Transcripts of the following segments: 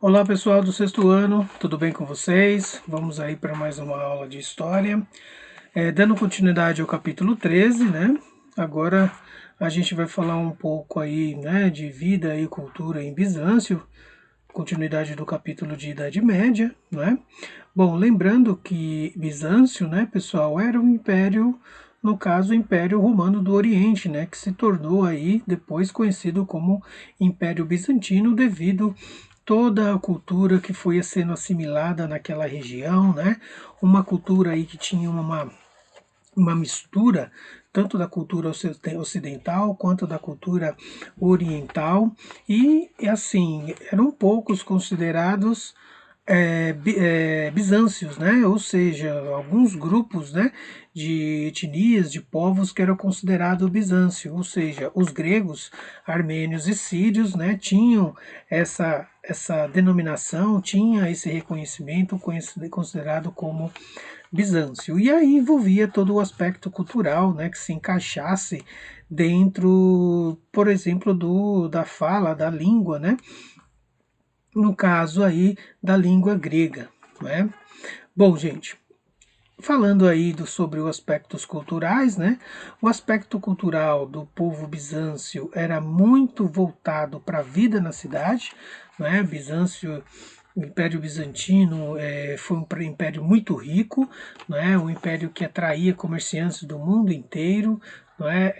Olá pessoal do sexto ano, tudo bem com vocês? Vamos aí para mais uma aula de história. Dando continuidade ao capítulo 13, né? Agora a gente vai falar um pouco aí, né, de vida e cultura em Bizâncio, continuidade do capítulo de Idade Média, né? Bom, lembrando que Bizâncio, né, pessoal, era um império, no caso, o Império Romano do Oriente, né, que se tornou aí depois conhecido como Império Bizantino devido toda a cultura que foi sendo assimilada naquela região, né? Uma cultura aí que tinha uma mistura tanto da cultura ocidental quanto da cultura oriental e assim eram poucos considerados bizâncios, né? Ou seja, alguns grupos, né, de etnias, de povos que eram considerados bizâncio, ou seja, os gregos, armênios e sírios, né, tinham essa denominação, tinha esse reconhecimento considerado como Bizâncio. E aí envolvia todo o aspecto cultural, né, que se encaixasse dentro, por exemplo, da fala, da língua, né? No caso aí da língua grega, né? Bom, gente, falando aí sobre os aspectos culturais, né? O aspecto cultural do povo bizâncio era muito voltado para a vida na cidade, né? Bizâncio, o Império Bizantino foi um império muito rico, né? Um império que atraía comerciantes do mundo inteiro, né?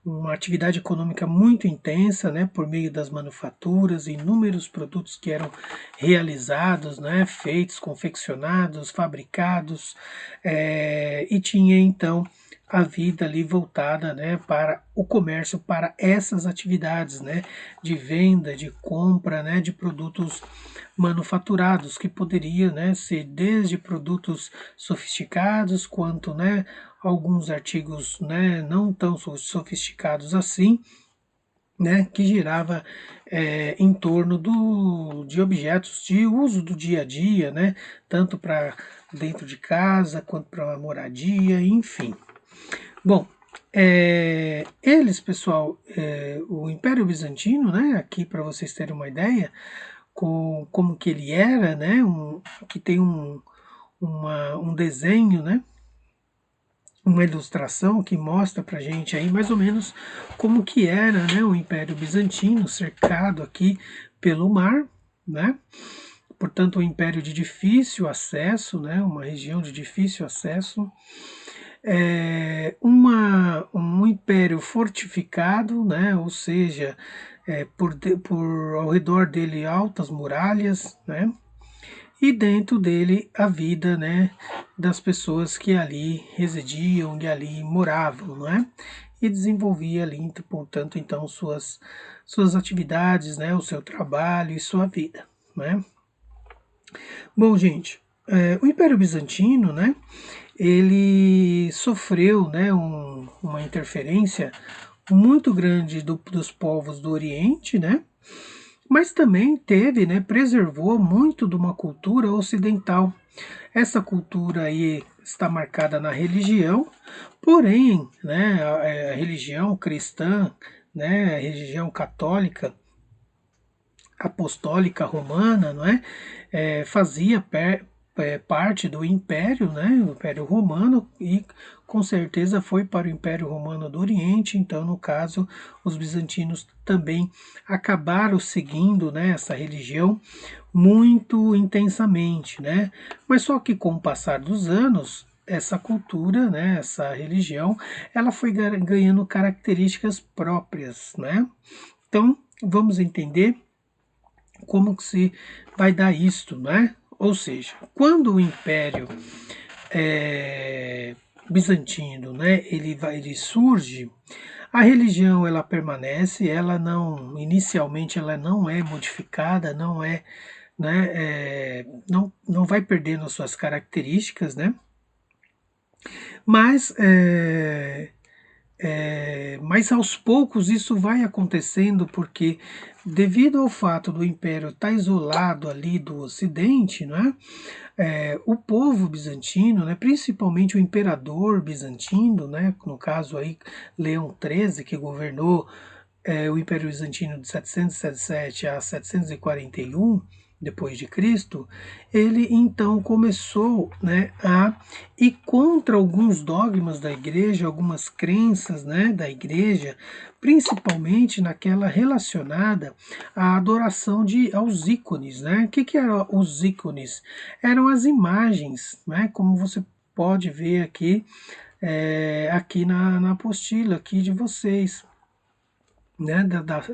Uma atividade econômica muito intensa, né, por meio das manufaturas, inúmeros produtos que eram realizados, né, feitos, confeccionados, fabricados, e tinha então a vida ali voltada, né, para o comércio, para essas atividades, né, de venda, de compra, né, de produtos manufaturados, que poderia, né, ser desde produtos sofisticados quanto, né, alguns artigos, né, não tão sofisticados assim, né, que girava em torno de objetos de uso do dia a dia, né, tanto para dentro de casa quanto para moradia, enfim. Bom, pessoal, o Império Bizantino, né, aqui para vocês terem uma ideia, como que ele era, né, que tem um desenho, né, uma ilustração que mostra para gente aí mais ou menos como que era, né, o Império Bizantino cercado aqui pelo mar, né? Portanto, um império de difícil acesso, né, uma região de difícil acesso, um império fortificado, né, ou seja, por ao redor dele altas muralhas, né, e dentro dele a vida, né, das pessoas que ali residiam, que ali moravam, não é? E desenvolvia ali, portanto, então suas atividades, né, o seu trabalho e sua vida, né? Bom, gente, o Império Bizantino, né, ele sofreu, né, uma interferência muito grande dos povos do Oriente, né? Mas também teve, né, preservou muito de uma cultura ocidental. Essa cultura aí está marcada na religião, porém, né, a religião cristã, né, a religião católica, apostólica romana, não é, fazia parte do Império, né, o Império Romano, e com certeza foi para o Império Romano do Oriente, então, no caso, os bizantinos também acabaram seguindo, né, essa religião muito intensamente, né, mas só que com o passar dos anos, essa cultura, né, essa religião, ela foi ganhando características próprias, né, então, vamos entender como que se vai dar isto, né? Ou seja, quando o Império bizantino, né, ele surge, a religião ela permanece, ela não, inicialmente ela não é modificada, não é, né, não vai perdendo as suas características, né? Mas mas aos poucos isso vai acontecendo porque, devido ao fato do Império estar isolado ali do Ocidente, né, o povo bizantino, né, principalmente o imperador bizantino, né, no caso aí Leão XIII, que governou o Império Bizantino de 777 a 741 depois de Cristo, ele então começou, né, a ir contra alguns dogmas da igreja, algumas crenças, né, da igreja, principalmente naquela relacionada à adoração aos ícones, né? O que eram os ícones? Eram as imagens, né? Como você pode ver aqui, aqui na apostila aqui de vocês, né,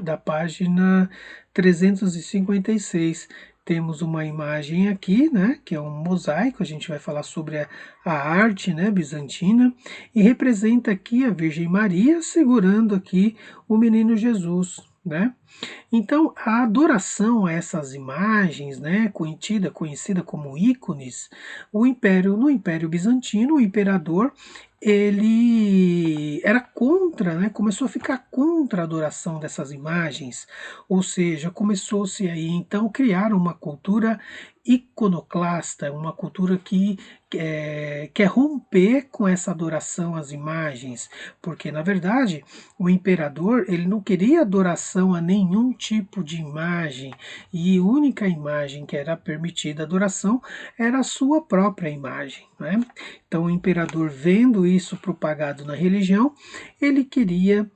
da página 356. Temos uma imagem aqui, né, que é um mosaico, a gente vai falar sobre a arte, né, bizantina, e representa aqui a Virgem Maria segurando aqui o menino Jesus, né? Então, a adoração a essas imagens, né, conhecida como ícones, no Império Bizantino, o imperador ele era contra, né, começou a ficar contra a adoração dessas imagens, ou seja, começou-se aí então criar uma cultura iconoclasta, uma cultura que quer romper com essa adoração às imagens, porque na verdade o imperador ele não queria adoração a nenhum tipo de imagem, e a única imagem que era permitida adoração era a sua própria imagem, né? Então o imperador, vendo isso propagado na religião, ele queria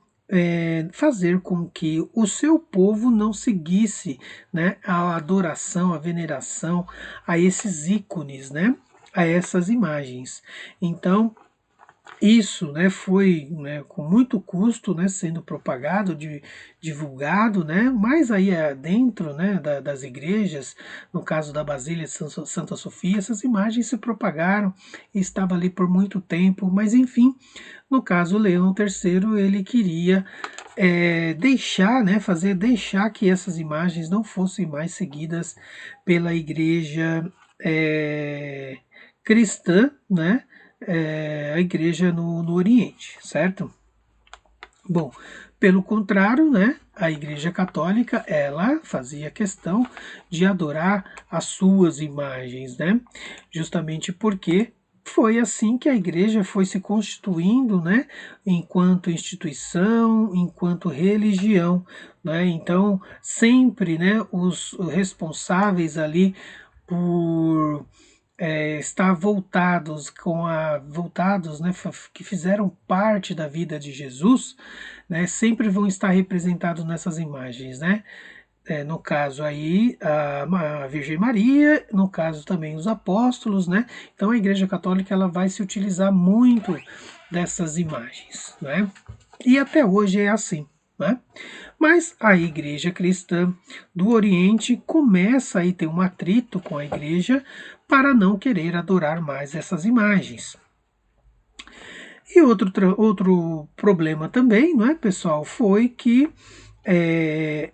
fazer com que o seu povo não seguisse, né, a adoração, a veneração a esses ícones, né, a essas imagens. Então isso, né, foi, né, com muito custo, né, sendo propagado, divulgado, né, mas aí dentro, né, das igrejas, no caso da Basílica de Santa Sofia, essas imagens se propagaram e estava ali por muito tempo, mas enfim, no caso Leão III, ele queria deixar, né, deixar que essas imagens não fossem mais seguidas pela igreja cristã, né, a igreja no Oriente, certo? Bom, pelo contrário, né, a Igreja Católica ela fazia questão de adorar as suas imagens, né? Justamente porque foi assim que a Igreja foi se constituindo, né, enquanto instituição, enquanto religião, né? Então sempre, né, os responsáveis ali por estar voltados, né, que fizeram parte da vida de Jesus, né, sempre vão estar representados nessas imagens, né? No caso aí a Virgem Maria, no caso também os apóstolos, né? Então a Igreja Católica ela vai se utilizar muito dessas imagens, né? E até hoje é assim, né? Mas a Igreja Cristã do Oriente começa a ter um atrito com a Igreja para não querer adorar mais essas imagens. E outro problema também, não é, pessoal, foi que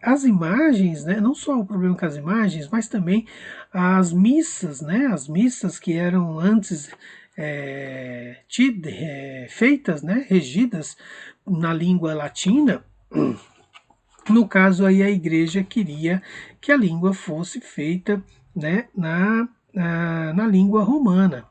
as imagens, né, não só o problema com as imagens, mas também as missas, né, as missas que eram antes feitas, né, regidas na língua latina. No caso aí a igreja queria que a língua fosse feita, né, na língua romana,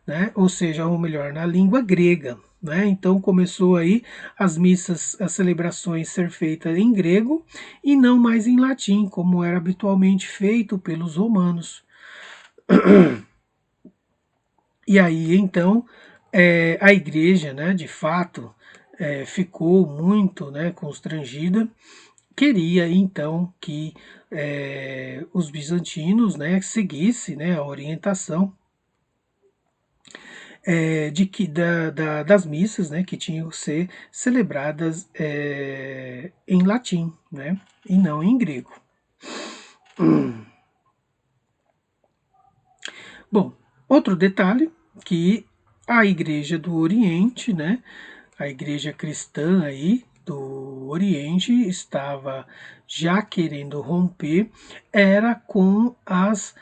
né, ou seja, ou melhor, na língua grega. Né? Então começou aí as missas, as celebrações ser feitas em grego e não mais em latim, como era habitualmente feito pelos romanos. E aí então a igreja, né, de fato, ficou muito, né, constrangida. Queria então que os bizantinos, né, seguissem, né, a orientação das missas, né, que tinham que ser celebradas em latim, né, e não em grego. Bom, outro detalhe que a Igreja do Oriente, né, a Igreja cristã aí do Oriente estava já querendo romper era com as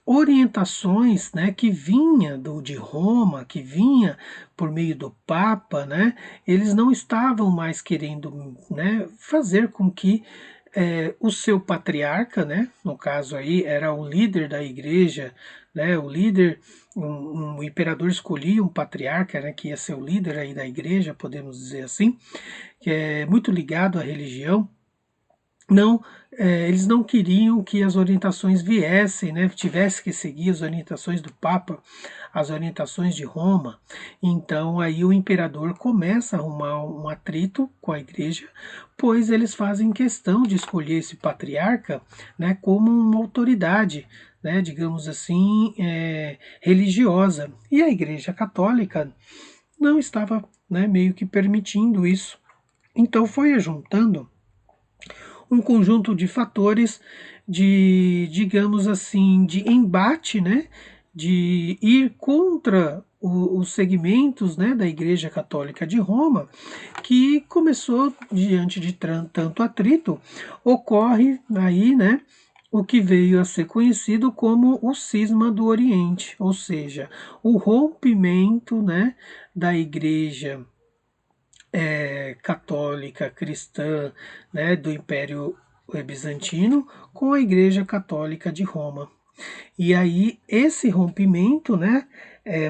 orientações, né, que vinha de Roma, que vinha por meio do Papa, né, eles não estavam mais querendo, né, fazer com que o seu patriarca, né? No caso aí era o líder da igreja, né? O líder, um imperador escolhia um patriarca, né? Que ia ser o líder aí da igreja, podemos dizer assim, que é muito ligado à religião. Não, eles não queriam que as orientações viessem, né, tivesse que seguir as orientações do Papa, as orientações de Roma. Então aí o imperador começa a arrumar um atrito com a igreja, pois eles fazem questão de escolher esse patriarca, né, como uma autoridade, né, digamos assim, religiosa. E a Igreja Católica não estava, né, meio que permitindo isso. Então foi juntando um conjunto de fatores de, digamos assim, de embate, né, de ir contra os segmentos, né, da Igreja Católica de Roma, que começou diante de tanto atrito, ocorre aí, né, o que veio a ser conhecido como o cisma do Oriente, ou seja, o rompimento, né, da Igreja católica cristã, né, do Império Bizantino com a Igreja Católica de Roma. E aí esse rompimento, né,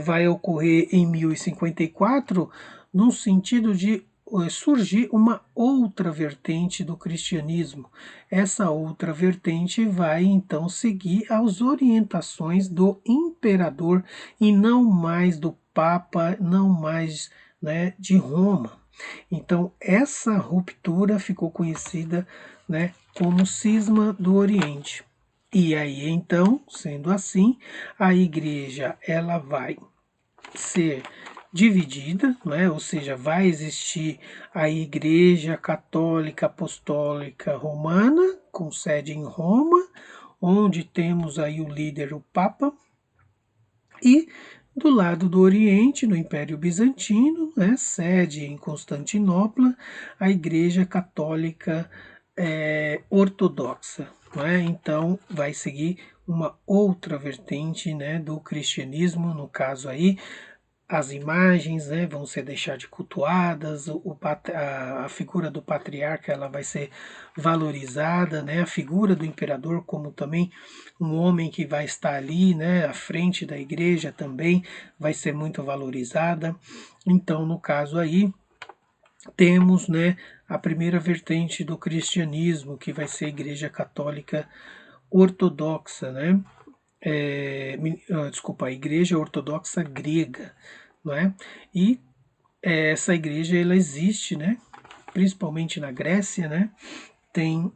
vai ocorrer em 1054 no sentido de surgir uma outra vertente do cristianismo. Essa outra vertente vai então seguir as orientações do imperador e não mais do Papa, não mais, né, de Roma. Então, essa ruptura ficou conhecida, né, como cisma do Oriente. E aí, então, sendo assim, a igreja ela vai ser dividida, né? Ou seja, vai existir a Igreja Católica Apostólica Romana, com sede em Roma, onde temos aí o líder, o Papa, e do lado do Oriente, no Império Bizantino, né, sede em Constantinopla, a Igreja Católica Ortodoxa. Né? Então, vai seguir uma outra vertente, né, do cristianismo, no caso aí, as imagens, né, vão ser deixadas cultuadas, a figura do patriarca ela vai ser valorizada, né, a figura do imperador como também um homem que vai estar ali, né, à frente da igreja também vai ser muito valorizada. Então, no caso aí, temos, né, a primeira vertente do cristianismo, que vai ser a Igreja Católica Ortodoxa, né? Desculpa, a Igreja Ortodoxa Grega, não é? E essa igreja ela existe, né? Principalmente na Grécia, né? Tem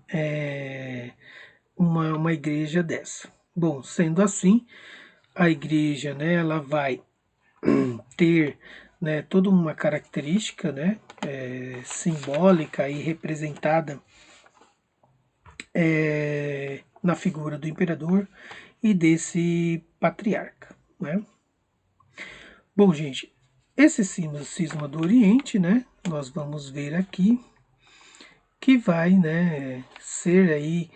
uma igreja dessa. Bom, sendo assim, a igreja, né? Ela vai ter, né? Toda uma característica, né? Simbólica e representada na figura do imperador e desse patriarca, né? Bom, gente, esse cisma do Oriente, né? Nós vamos ver aqui que vai, né, ser aí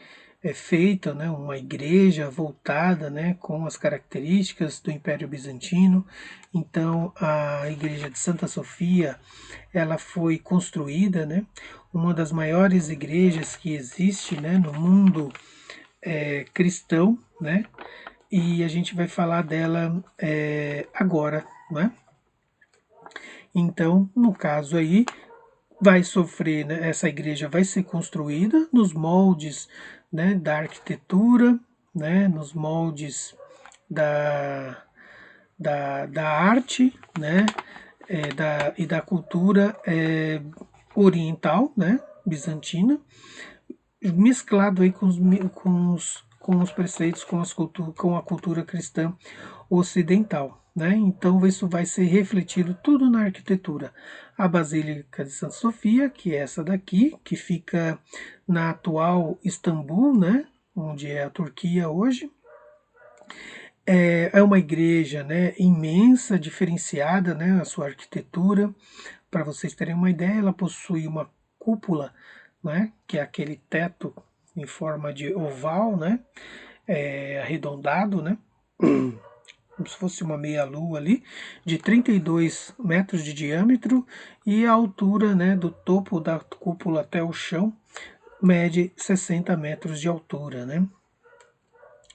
feita, né, uma igreja voltada, né, com as características do Império Bizantino. Então, a igreja de Santa Sofia, ela foi construída, né, uma das maiores igrejas que existe, né, no mundo cristão, né, e a gente vai falar dela agora, né? Então, no caso aí, vai sofrer, né, essa igreja vai ser construída nos moldes, né, da arquitetura, né, nos moldes da, da arte, né, e da cultura oriental, né, bizantina, mesclado aí com os preceitos, com a cultura cristã ocidental. Né? Então, isso vai ser refletido tudo na arquitetura. A Basílica de Santa Sofia, que é essa daqui, que fica na atual Istambul, né? Onde é a Turquia hoje. É uma igreja, né, imensa, diferenciada, né, a sua arquitetura. Para vocês terem uma ideia, ela possui uma cúpula, né, que é aquele teto em forma de oval, né, arredondado, né, como se fosse uma meia-lua ali, de 32 metros de diâmetro e a altura, né, do topo da cúpula até o chão mede 60 metros de altura, né?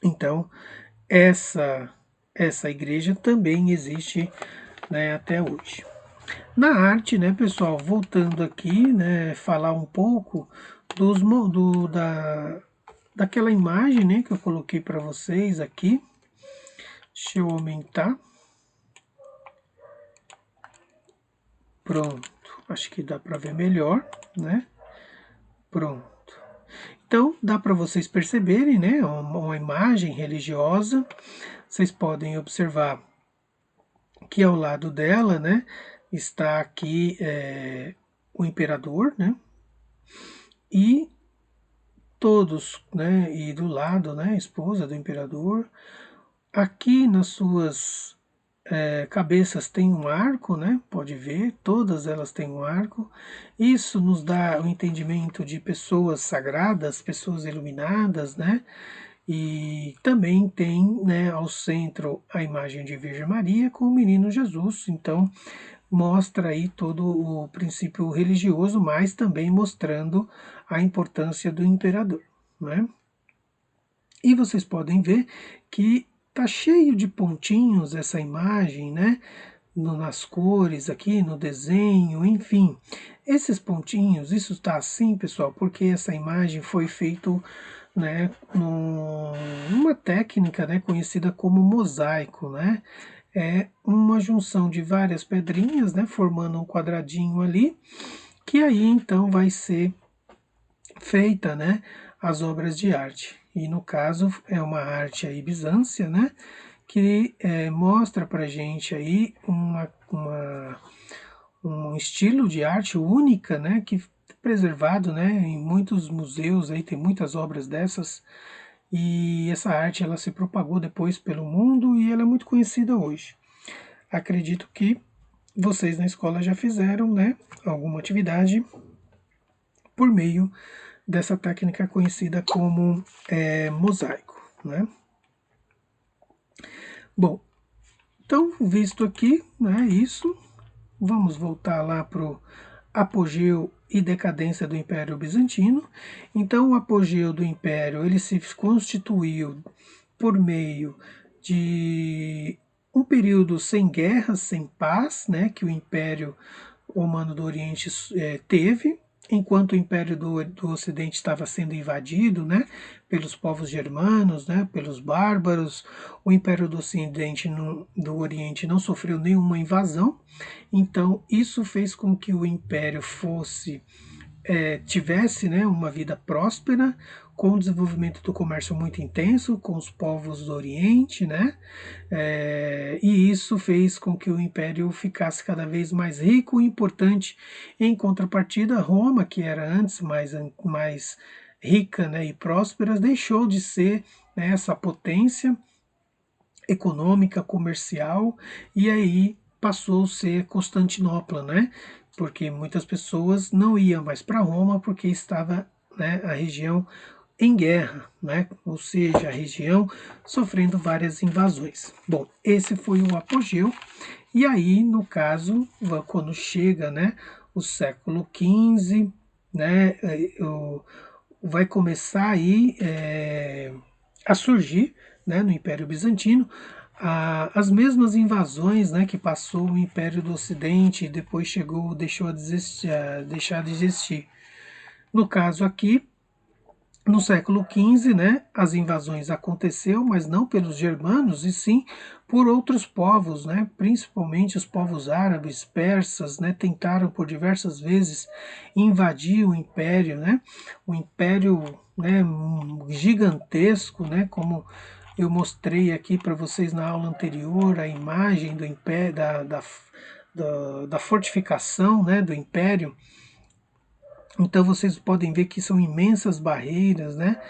Então, essa igreja também existe, né, até hoje. Na arte, né, pessoal, voltando aqui, né, falar um pouco daquela imagem, né, que eu coloquei para vocês aqui. Deixa eu aumentar. Pronto, acho que dá para ver melhor, né? Pronto. Então, dá para vocês perceberem, né, uma imagem religiosa. Vocês podem observar que ao lado dela, né, está aqui o imperador, né? E todos, né, e do lado, né, a esposa do imperador. Aqui nas suas cabeças tem um arco, né? Pode ver, todas elas têm um arco. Isso nos dá o entendimento de pessoas sagradas, pessoas iluminadas, né? E também tem, né, ao centro a imagem de Virgem Maria com o menino Jesus. Então, mostra aí todo o princípio religioso, mas também mostrando a importância do imperador, né? E vocês podem ver que tá cheio de pontinhos essa imagem, né? Nas cores aqui, no desenho, enfim. Esses pontinhos, isso está assim, pessoal, porque essa imagem foi feita, né, numa técnica, né, conhecida como mosaico, né? É uma junção de várias pedrinhas, né, formando um quadradinho ali, que aí então vai ser feita, né, as obras de arte. E no caso é uma arte aí bizância, né, que mostra para gente aí um estilo de arte única, né, que é preservado, né, em muitos museus aí tem muitas obras dessas. E essa arte ela se propagou depois pelo mundo e ela é muito conhecida hoje. Acredito que vocês na escola já fizeram, né, alguma atividade por meio dessa técnica conhecida como mosaico, né? Bom, então visto aqui, né, isso, vamos voltar lá para o apogeu e decadência do Império Bizantino. Então, o apogeu do Império ele se constituiu por meio de um período sem guerras, sem paz, né, que o Império Romano do Oriente teve, enquanto o Império do Ocidente estava sendo invadido, né, pelos povos germanos, né, pelos bárbaros. O Império do Ocidente, do Oriente, não sofreu nenhuma invasão. Então, isso fez com que o Império tivesse, né, uma vida próspera, com o desenvolvimento do comércio muito intenso com os povos do Oriente, né? E isso fez com que o Império ficasse cada vez mais rico e importante. Em contrapartida, Roma, que era antes mais rica, né, e próspera, deixou de ser, né, essa potência econômica, comercial, e aí passou a ser Constantinopla, né? Porque muitas pessoas não iam mais para Roma porque estava, né, a região em guerra, né? Ou seja, a região sofrendo várias invasões. Bom, esse foi o apogeu. E aí, no caso, quando chega, né, o século XV, né, vai começar aí a surgir, né, no Império Bizantino as mesmas invasões, né, que passou o Império do Ocidente e depois deixou deixar de existir. No caso aqui, no século XV, né, as invasões aconteceram, mas não pelos germanos, e sim por outros povos, né, principalmente os povos árabes, persas, né, tentaram por diversas vezes invadir o império, né, o império, né, gigantesco, né, como eu mostrei aqui para vocês na aula anterior, a imagem do império, da fortificação, né, do império. Então vocês podem ver que são imensas barreiras, né?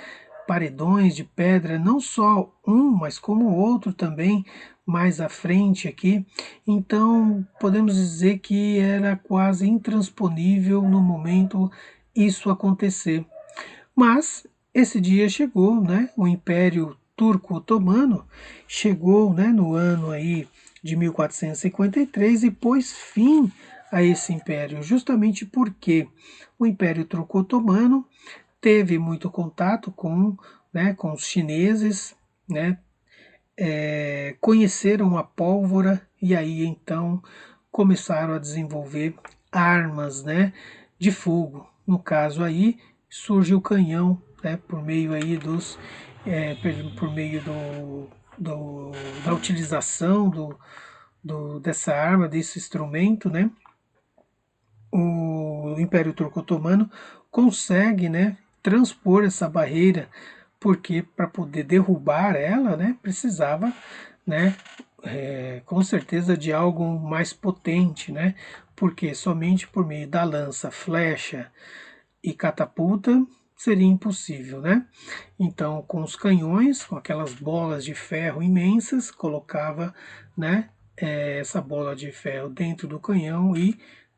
Paredões de pedra, não só um, mas como o outro também mais à frente aqui. Então podemos dizer que era quase intransponível no momento isso acontecer. Mas esse dia chegou, né? O Império Turco-Otomano chegou, né, no ano aí de 1453 e pôs fim a esse império, justamente porque o Império Turco-Otomano teve muito contato com os chineses, né, conheceram a pólvora e aí então começaram a desenvolver armas, né, de fogo. No caso aí surge o canhão, né, por meio aí por meio da utilização dessa arma, desse instrumento, né, o Império Turco Otomano consegue, né, transpor essa barreira, porque para poder derrubar ela, né, precisava, né, com certeza de algo mais potente, né, porque somente por meio da lança, flecha e catapulta seria impossível, né? Então, com os canhões, com aquelas bolas de ferro imensas, colocava, né, essa bola de ferro dentro do canhão e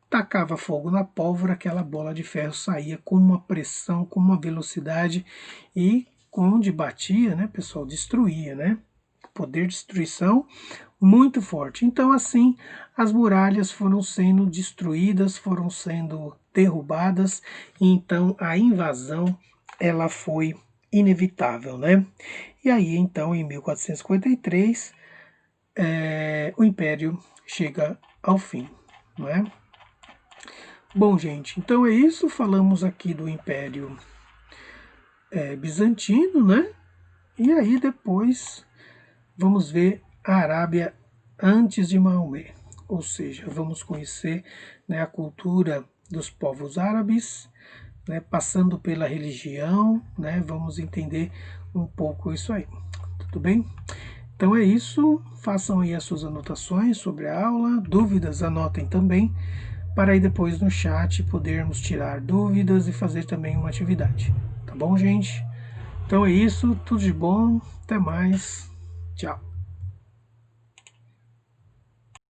tacava fogo na pólvora, aquela bola de ferro saía com uma pressão, com uma velocidade e onde batia, né, pessoal, destruía, né? Poder de destruição muito forte. Então, assim, as muralhas foram sendo destruídas, foram sendo derrubadas, e então a invasão ela foi inevitável, né? E aí, então, em 1453, o Império chega ao fim, não é? Bom, gente, então é isso. Falamos aqui do Império Bizantino, né? E aí depois vamos ver a Arábia antes de Maomé, ou seja, vamos conhecer, né, a cultura dos povos árabes, né, passando pela religião, né, vamos entender um pouco isso aí, tudo bem? Então é isso, façam aí as suas anotações sobre a aula, dúvidas anotem também, para aí depois no chat podermos tirar dúvidas e fazer também uma atividade, tá bom, gente? Então é isso, tudo de bom, até mais, tchau!